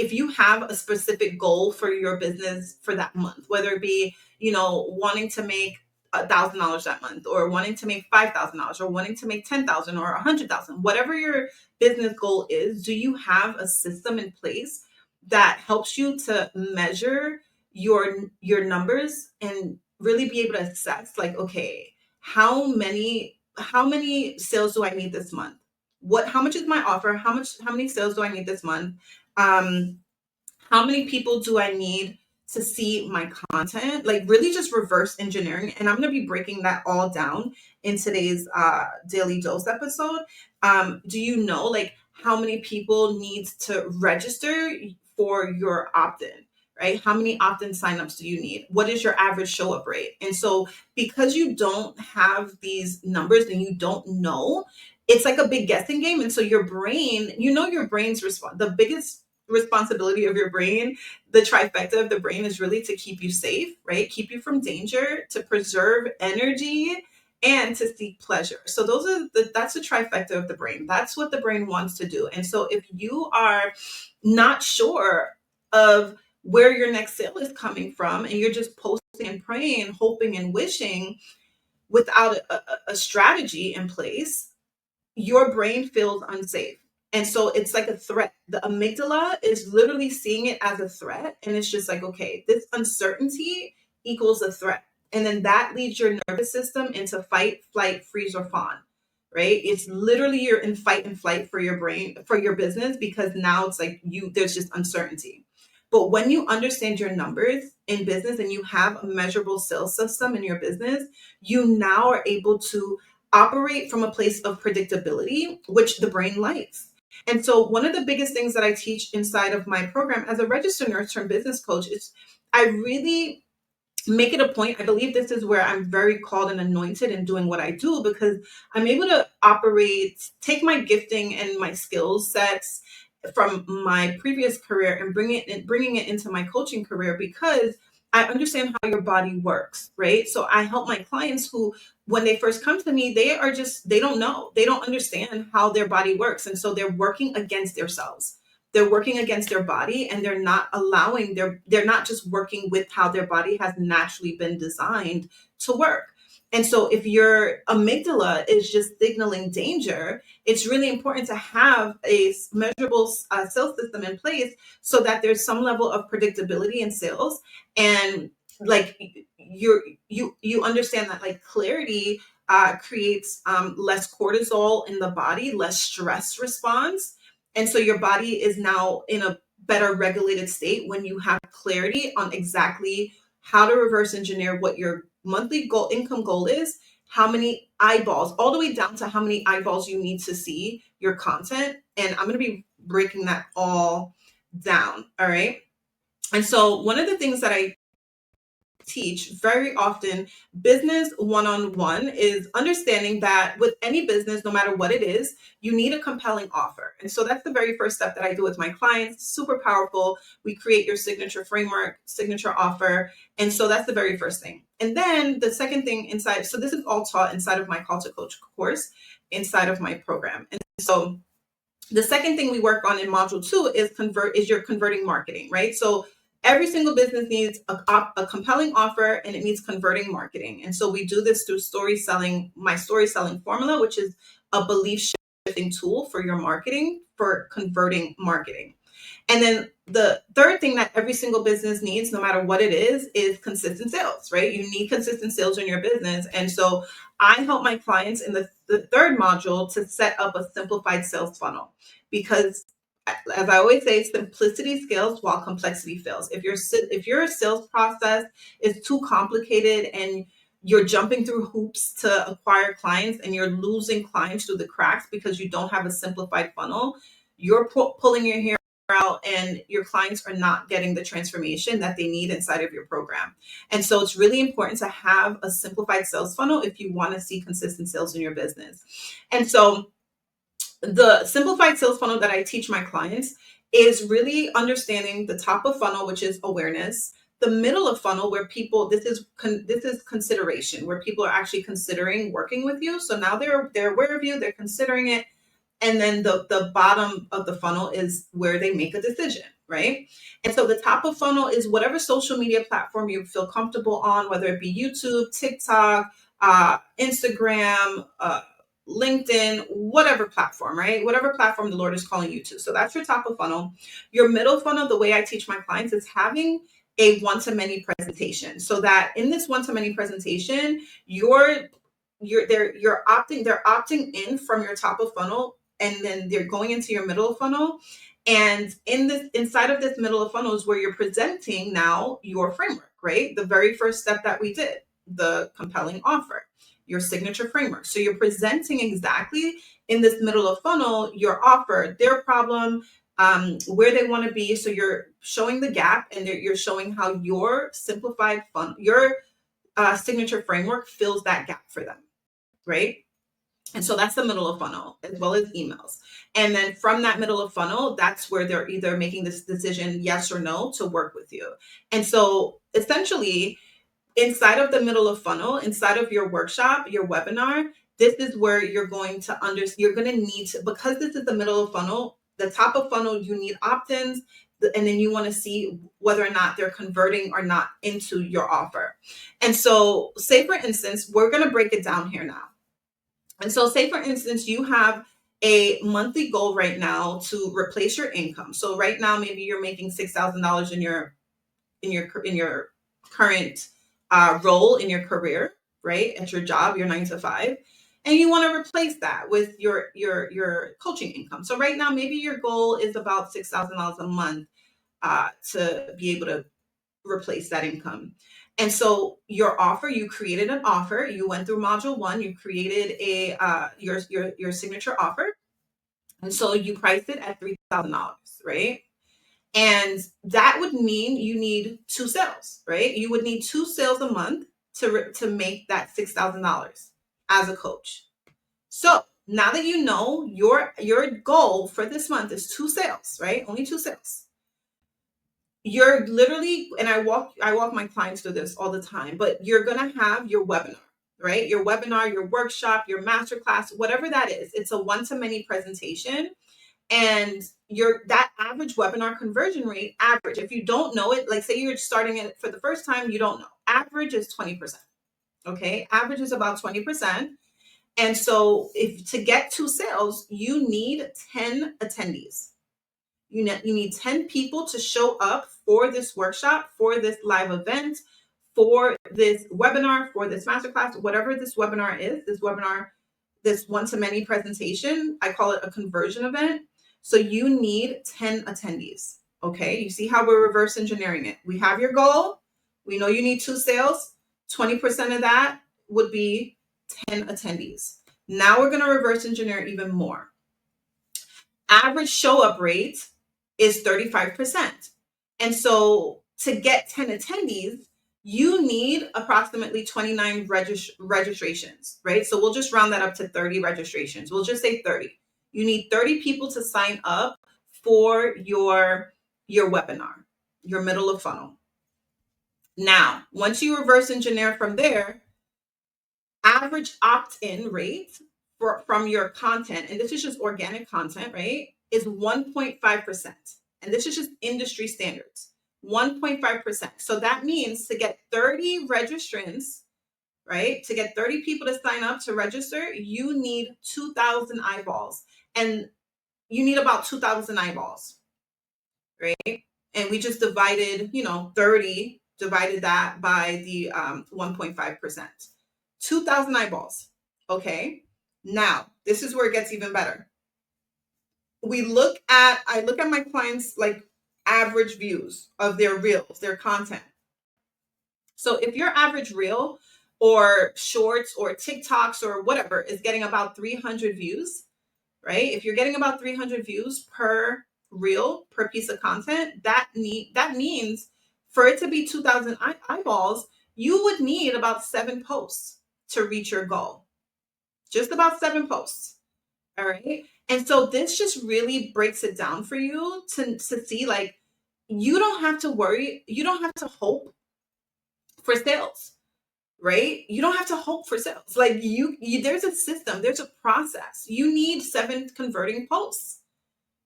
if you have a specific goal for your business for that month, whether it be, wanting to make $1,000 that month, or wanting to make $5,000, or wanting to make 10,000 or 100,000, whatever your business goal is, do you have a system in place that helps you to measure your numbers and really be able to assess, like, okay, how many sales do I need this month? How much is my offer? How many sales do I need this month? Um, how many people do I need to see my content? Like, really just reverse engineering. And I'm going to be breaking that all down in today's Daily Dose episode. Do you know, like, how many people need to register for your opt-in? Right? How many opt-in signups do you need? What is your average show up rate? And so, because you don't have these numbers and you don't know, it's like a big guessing game. And so your brain, your brain's response, the biggest responsibility of your brain, the trifecta of the brain, is really to keep you safe, right? Keep you from danger, to preserve energy, and to seek pleasure. So that's the trifecta of the brain. That's what the brain wants to do. And so if you are not sure of where your next sale is coming from, and you're just posting and praying, hoping and wishing without a strategy in place, your brain feels unsafe. And so it's like a threat. The amygdala is literally seeing it as a threat. And it's just like, okay, this uncertainty equals a threat. And then that leads your nervous system into fight, flight, freeze, or fawn, right? It's literally you're in fight and flight for your brain, for your business, because now it's like there's just uncertainty. But when you understand your numbers in business and you have a measurable sales system in your business, you now are able to operate from a place of predictability, which the brain likes. And so one of the biggest things that I teach inside of my program as a registered nurse turned business coach is I really make it a point. I believe this is where I'm very called and anointed in doing what I do, because I'm able to take my gifting and my skill sets from my previous career and bringing it into my coaching career, because I understand how your body works, right? So I help my clients who, when they first come to me, they don't know, they don't understand how their body works. And so they're working against themselves. They're working against their body, and they're not just working with how their body has naturally been designed to work. And so if your amygdala is just signaling danger, it's really important to have a measurable sales system in place so that there's some level of predictability in sales. And like you understand that, like, clarity creates less cortisol in the body, less stress response. And so your body is now in a better regulated state when you have clarity on exactly how to reverse engineer what your monthly income goal is, how many eyeballs, all the way down to how many eyeballs you need to see your content. And I'm going to be breaking that all down. All right. And so one of the things that I teach very often, business one-on-one, is understanding that with any business, no matter what it is, you need a compelling offer. And so that's the very first step that I do with my clients. Super powerful. We create your signature framework, signature offer. And so that's the very first thing. And then the second thing so this is all taught inside of my Call to Coach course, inside of my program. And so the second thing we work on in module 2 is your converting marketing, right? So every single business needs a compelling offer, and it needs converting marketing. And so we do this through my story selling formula, which is a belief shifting tool for your marketing, for converting marketing. And then the third thing that every single business needs, no matter what it is consistent sales, right? You need consistent sales in your business. And so I help my clients in the third module to set up a simplified sales funnel, because, as I always say, simplicity scales while complexity fails. If your sales process is too complicated and you're jumping through hoops to acquire clients, and you're losing clients through the cracks because you don't have a simplified funnel, you're pulling your hair out, and your clients are not getting the transformation that they need inside of your program. And so it's really important to have a simplified sales funnel if you want to see consistent sales in your business. And so the simplified sales funnel that I teach my clients is really understanding the top of funnel, which is awareness, the middle of funnel, where this is consideration, where people are actually considering working with you. So now they're aware of you, they're considering it. And then the bottom of the funnel is where they make a decision, right? And so the top of funnel is whatever social media platform you feel comfortable on, whether it be YouTube, TikTok, Instagram, LinkedIn, whatever platform, right? Whatever platform the Lord is calling you to. So that's your top of funnel. Your middle funnel, the way I teach my clients, is having a one-to-many presentation, so that in this one-to-many presentation, they're opting in from your top of funnel, and then they're going into your middle of funnel. And inside of this middle of funnel is where you're presenting now your framework, right? The very first step that we did, the compelling offer, your signature framework. So you're presenting exactly in this middle of funnel your offer, their problem, where they want to be. So you're showing the gap, and you're showing how your simplified funnel, your signature framework fills that gap for them, right? And so that's the middle of funnel, as well as emails. And then from that middle of funnel, that's where they're either making this decision, yes or no, to work with you. And so essentially, inside of the middle of funnel, inside of your workshop, your webinar, this is where you're going to you're going to need to, because this is the middle of funnel, the top of funnel, you need opt-ins, and then you want to see whether or not they're converting or not into your offer. And so say, for instance, we're going to break it down here now. And so say, for instance, you have a monthly goal right now to replace your income. So right now, maybe you're making $6,000 in your current role in your career, right? At your job, your 9 to 5, and you want to replace that with your coaching income. So right now, maybe your goal is about $6,000 a month to be able to replace that income. And so your offer, you created an offer, you went through module 1, you created your signature offer. And so you priced it at $3,000, right? And that would mean you need 2 sales, right? You would need 2 sales a month to make that $6,000 as a coach. So now that you know your goal for this month is 2 sales, right? Only 2 sales. You're literally, and I walk my clients through this all the time, but you're going to have your webinar, right? Your webinar, your workshop, your masterclass, whatever that is. It's a one-to-many presentation. And that average webinar conversion rate, average, if you don't know it, like say you're starting it for the first time, you don't know, average is 20%. Okay. Average is about 20%. And so to get 2 sales, you need 10 attendees. You need 10 people to show up for this workshop, for this live event, for this webinar, for this masterclass, whatever this webinar is, this one-to-many presentation, I call it a conversion event. So you need 10 attendees. Okay. You see how we're reverse engineering it. We have your goal. We know you need 2 sales. 20% of that would be 10 attendees. Now we're going to reverse engineer even more. Average show up rate is 35%. And so to get 10 attendees, you need approximately 29 registrations, right? So we'll just round that up to 30 registrations. We'll just say 30. You need 30 people to sign up for your webinar, your middle of funnel. Now, once you reverse engineer from there, average opt-in rate from your content, and this is just organic content, right, is 1.5%. And this is just industry standards, 1.5%. So that means to get 30 registrants, right, to get 30 people to sign up to register, you need 2,000 eyeballs. And you need about 2,000 eyeballs, right? And we just divided, 30, divided that by the 1.5%. 2,000 eyeballs. Okay. Now, this is where it gets even better. I look at my clients' like average views of their reels, their content. So if your average reel or shorts or TikToks or whatever is getting about 300 views, right? If you're getting about 300 views per reel, per piece of content, that means for it to be 2,000 eyeballs, you would need about 7 posts to reach your goal. Just about 7 posts. All right. And so this just really breaks it down for you to see, like, you don't have to worry. You don't have to hope for sales, right? You don't have to hope for sales. Like you there's a system, there's a process. You need 7 converting posts.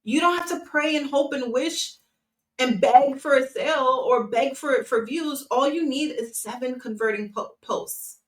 You don't have to pray and hope and wish and beg for a sale or beg for views, all you need is 7 converting posts.